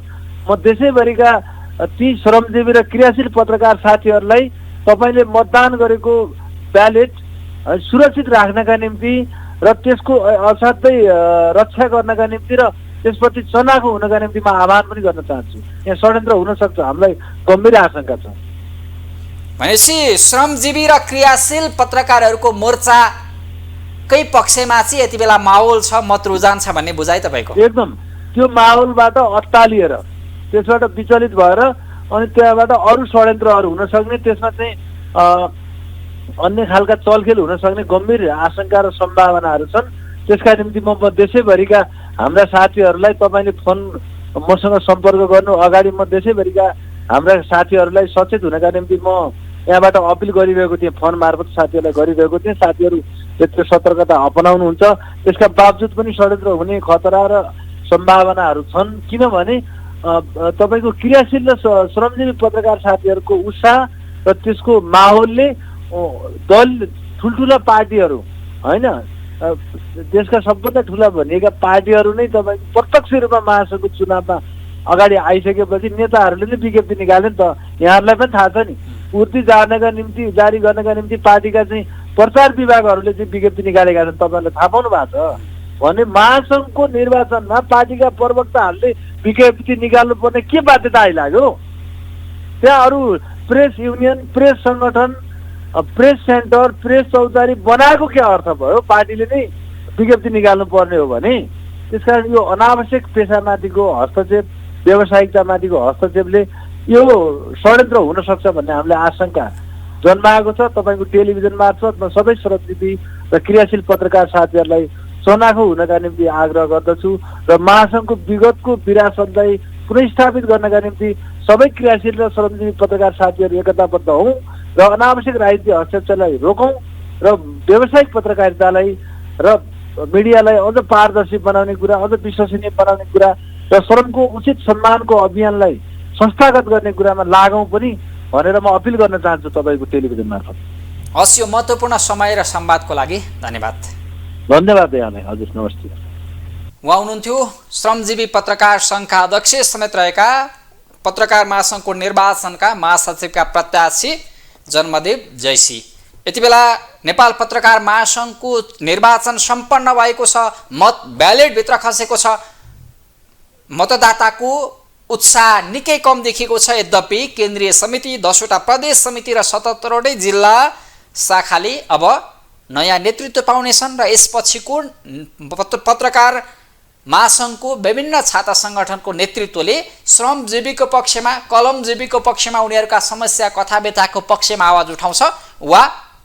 म देशैभरिका ती श्रमजीवी र क्रियाशील पत्रकार साथीहरूलाई तपाईँले मतदान गरेको ब्यालेट सुरक्षित राख्नका निम्ति र त्यसको असाध्यै रक्षा गर्नका निम्ति र त्यसपछि चनाखो हुनका निम्ति म आह्वान पनि गर्न चाहन्छु। यहाँ षड्यन्त्र हुन सक्छ, हामीलाई गम्भीर आशंका छ। भनेपछि श्रमजीवी र क्रियाशील पत्रकारहरूको मोर्चाकै पक्षमा चाहिँ यति बेला माहौल छ, मत रुझान छ भन्ने बुझाइ तपाईँको? एकदम त्यो माहौलबाट अत्तालिएर त्यसबाट विचलित भएर अनि त्यहाँबाट अरू षड्यन्त्रहरू हुन सक्ने, त्यसमा चाहिँ अन्य खालका चलखेल हुन सक्ने गम्भीर आशंका र सम्भावनाहरू छन्। त्यसका निम्ति म देशैभरिका हाम्रा साथीहरूलाई, तपाईँले फोन मसँग सम्पर्क गर्नु अगाडि म देशैभरिका हाम्रा साथीहरूलाई सचेत हुनका निम्ति म यहाँबाट अपिल गरिरहेको थिएँ, फोन मार्फत साथीहरूलाई गरिरहेको थिएँ। साथीहरू त्यत्रो सतर्कता अपनाउनुहुन्छ। त्यसका बावजुद पनि षड्यन्त्र हुने खतरा र सम्भावनाहरू छन्, किनभने तपाईँको क्रियाशील र श्रमजीवी पत्रकार साथीहरूको उत्साह र त्यसको माहौलले दल ठुल्ठुला पार्टीहरू होइन, देशका सबभन्दा ठुला भनिएका पार्टीहरू नै तपाईँको प्रत्यक्ष रूपमा महासङ्घको चुनावमा अगाडि आइसकेपछि नेताहरूले नै विज्ञप्ति निकाले नि त। यहाँहरूलाई पनि थाहा छ नि, पूर्ति जारी गर्नका निम्ति पार्टीका चाहिँ प्रचार विभागहरूले चाहिँ विज्ञप्ति निकालेका छन्। तपाईँहरूले थाहा पाउनु भएको छ भने महासङ्घको निर्वाचनमा पार्टीका प्रवक्ताहरूले विज्ञप्ति निकाल्नु पर्ने के बाध्यता आइलाग्यो? त्यहाँ अरू प्रेस युनियन, प्रेस सङ्गठन, प्रेस सेन्टर, प्रेस चौतारी बनाएको के अर्थ भयो? पार्टीले नै विज्ञप्ति निकाल्नु पर्ने हो भने। त्यसकारण यो अनावश्यक पेसामाथिको हस्तक्षेप, व्यावसायिकतामाथिको हस्तक्षेपले यो षड्यन्त्र हुन सक्छ भन्ने हामीले आशंका जन्माएको छ। तपाईँको टेलिभिजन मार्फत म सबै श्रमजीवी र क्रियाशील पत्रकार साथीहरूलाई चनाखो हुनका निम्ति आग्रह गर्दछु र महासङ्घको विगतको विरासतलाई पुनर्स्थापित गर्नका निम्ति सबै क्रियाशील र श्रमजीवी पत्रकार साथीहरू एकताबद्ध हौँ र अनावश्यक राजनीतिक हस्तक्षेपलाई रोकौँ र व्यावसायिक पत्रकारितालाई र मिडियालाई अझ पारदर्शी बनाउने कुरा, अझ विश्वसनीय बनाउने कुरा र श्रमको उचित सम्मानको अभियानलाई संस्थागत गर्ने कुरामा लागौँ पनि भनेर म अपिल गर्न चाहन्छु तपाईँको टेलिभिजन मार्फत। हस्, यो महत्त्वपूर्ण समय र संवादको लागि धन्यवाद। धन्यवाद यहाँलाई। हजुर, नमस्ते। उहाँ हुनुहुन्थ्यो श्रमजीवी पत्रकार सङ्घका अध्यक्ष समेत रहेका पत्रकार महासङ्घको निर्वाचनका महासचिवका प्रत्याशी जन्मदेव जैसी। यति बेला नेपाल पत्रकार महासङ्घको निर्वाचन सम्पन्न भएको छ, मत ब्यालेटभित्र खसेको छ। मतदाताको उत्साह निकै कम देखिएको छ। यद्यपि केन्द्रीय समिति, 10वटा प्रदेश समिति र 77वटै जिल्ला शाखाले अब नयाँ नेतृत्व पाउनेछन् र यसपछिको पत्रकार महासङ्घको विभिन्न छाता सङ्गठनको नेतृत्वले श्रमजीवीको पक्षमा, कलमजीवीको पक्षमा, उनीहरूका समस्या कथा व्यथाको पक्षमा आवाज उठाउँछ वा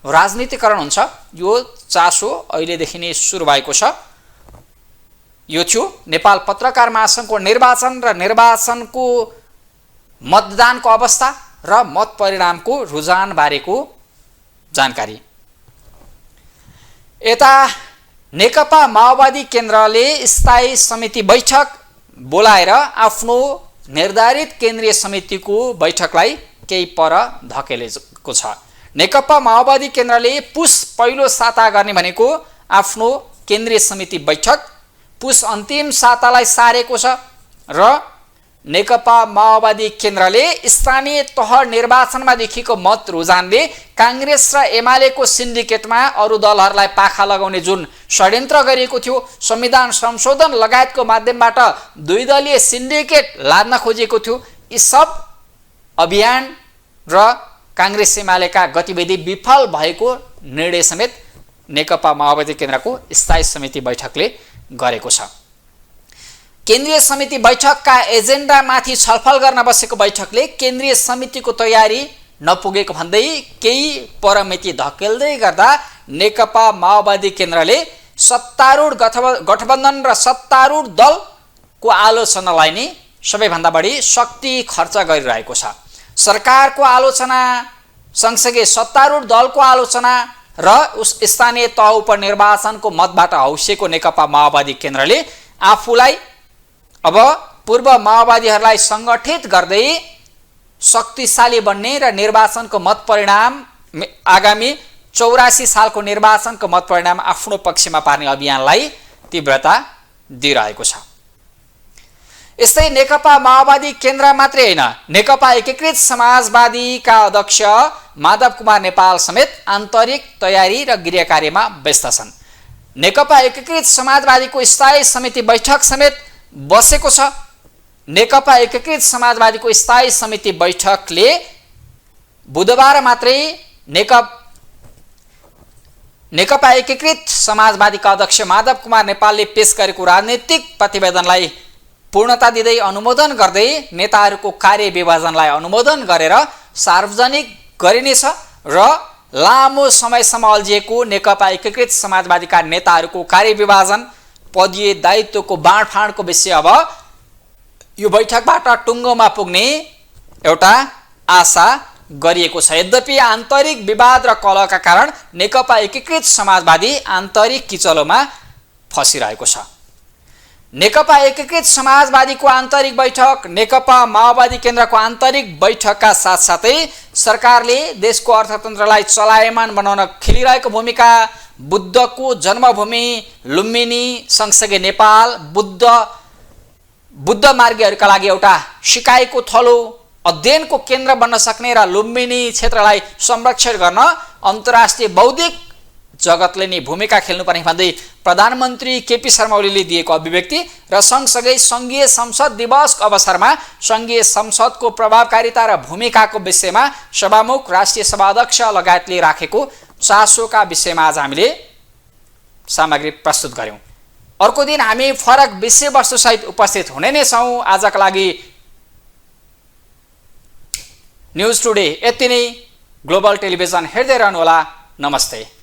राजनीतिकरण हुन्छ। यो चासो अहिलेदेखि नै सुरु भएको छ। यो थियो नेपाल पत्रकार महासङ्घको निर्वाचन र निर्वाचनको मतदानको अवस्था र मत परिणामको रुझान बारेको जानकारी। यता नेकपा माओवादी केन्द्रले स्थायी समिति बैठक बोलाएर आफ्नो निर्धारित केन्द्रीय समितिको बैठकलाई केही पर धकेलेको छ। नेकपा माओवादी केन्द्रले पुस पहिलो साता गर्ने भनेको आफ्नो केन्द्रीय समिति बैठक पुस अन्तिम सातालाई सारेको छ र नेकपा माओवादी केन्द्रले स्थानीय तह निर्वाचनमा देखिएको मत रुझानले काङ्ग्रेस र एमालेको सिन्डिकेटमा अरू दलहरूलाई पाखा लगाउने जुन षड्यन्त्र गरिएको थियो, संविधान संशोधन लगायतको माध्यमबाट दुई दलीय सिन्डिकेट लाद्न खोजेको थियो, यी सब अभियान र काङ्ग्रेस एमालेका गतिविधि विफल भएको निर्णय समेत नेकपा माओवादी केन्द्रको स्थायी समिति बैठकले गरेको छ। केन्द्रीय समिति बैठकका एजेन्डामाथि छलफल गर्न बसेको बैठकले केन्द्रीय समितिको तयारी नपुगेको भन्दै केही परमिति धकेल्दै गर्दा नेकपा माओवादी केन्द्रले सत्तारूढ गठबन्धन र सत्तारूढ दलको आलोचनालाई नै सबैभन्दा बढी शक्ति खर्च गरिरहेको छ। सरकारको आलोचना सँगसँगै सत्तारूढ दलको आलोचना र स्थानीय तह उपनिर्वाचनको मतबाट हौसिएको नेकपा माओवादी केन्द्रले आफूलाई अब पूर्व माओवादीहरूलाई सङ्गठित गर्दै शक्तिशाली बन्ने र निर्वाचनको मत परिणाम आगामी 84 सालको निर्वाचनको मत परिणाम आफ्नो पक्षमा पार्ने अभियानलाई तीव्रता दिइरहेको छ। यस्तै नेकपा माओवादी केन्द्र मात्रै होइन, नेकपा एकीकृत समाजवादीका अध्यक्ष माधव कुमार नेपाल समेत आन्तरिक तयारी र गृहकार्यमा व्यस्त छन्। नेकपा एकीकृत समाजवादीको स्थायी समिति बैठक समेत बसेको छ। नेकपा एकीकृत समाजवादीको स्थायी समिति बैठकले बुधबार मात्रै नेकपा एकीकृत समाजवादीका अध्यक्ष माधव कुमार नेपालले पेश गरेको राजनीतिक प्रतिवेदनलाई पूर्णता दिँदै अनुमोदन गर्दै नेताहरूको कार्य विभाजनलाई अनुमोदन गरेर सार्वजनिक गरिनेछ र लामो समयसम्म अल्झिएको नेकपा एकीकृत समाजवादीका नेताहरूको कार्य विभाजन, पदीय दायित्वको बाँडफाँडको विषय अब यो बैठकबाट टुङ्गोमा पुग्ने एउटा आशा गरिएको छ। यद्यपि आन्तरिक विवाद र कलहका कारण नेकपा एकीकृत समाजवादी आन्तरिक किचलोमा फसिरहेको छ। नेकपा एकीकृत समाजवादीको आन्तरिक बैठक, नेकपा माओवादी केन्द्रको आन्तरिक बैठकका साथसाथै सरकारले देशको अर्थतन्त्रलाई चलायमान बनाउन खेलिरहेको भूमिका, बुद्धको जन्मभूमि लुम्बिनी सँगसँगै नेपाल बुद्ध मार्गीहरूका लागि एउटा सिकाइको थलो, अध्ययनको केन्द्र बन्न सक्ने र लुम्बिनी क्षेत्रलाई संरक्षण गर्न अन्तर्राष्ट्रिय बौद्धिक जगतले नै भूमिका खेल्नुपर्ने भन्दै प्रधानमन्त्री केपी शर्मा ओलीले दिएको अभिव्यक्ति र सँगसँगै सङ्घीय संसद दिवसको अवसरमा सङ्घीय संसदको प्रभावकारिता र भूमिकाको विषयमा सभामुख राष्ट्रिय सभा अध्यक्ष लगायतले राखेको चासोका विषयमा आज हामीले सामग्री प्रस्तुत गर्यौं। अर्को दिन हामी फरक विषयवस्तुसहित उपस्थित हुने नै छौं। आजका लागि न्यूज टुडे यति नै। ग्लोबल टेलिभिजन हेर्दै रहनुहोला। नमस्ते।